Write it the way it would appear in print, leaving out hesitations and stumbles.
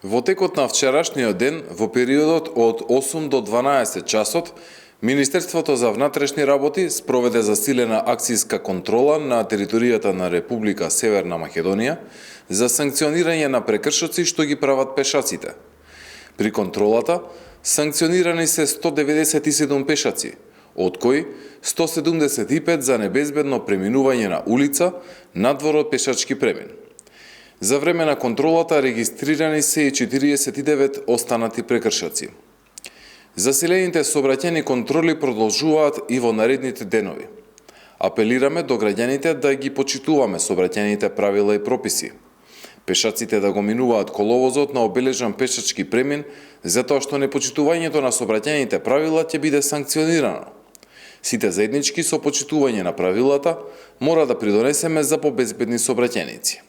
Во текот на вчерашниот ден, во периодот од 8 до 12 часот, Министерството за внатрешни работи спроведе засилена акцијска контрола на територијата на Република Северна Македонија за санкционирање на прекршоци што ги прават пешаците. При контролата санкционирани се 197 пешаци, од кои 175 за небезбедно преминување на улица надвор од пешачки премин. За време на контролата регистрирани се и 49 останати прекршоци. Засилените сообраќајни контроли продолжуваат и во наредните денови. Апелираме до граѓаните да ги почитуваме сообраќајните правила и прописи. Пешаците да го минуваат коловозот на обележан пешачки премин, затоа што непочитувањето на сообраќајните правила ќе биде санкционирано. Сите заеднички со почитување на правилата мора да придонесеме за побезбедни сообраќајници.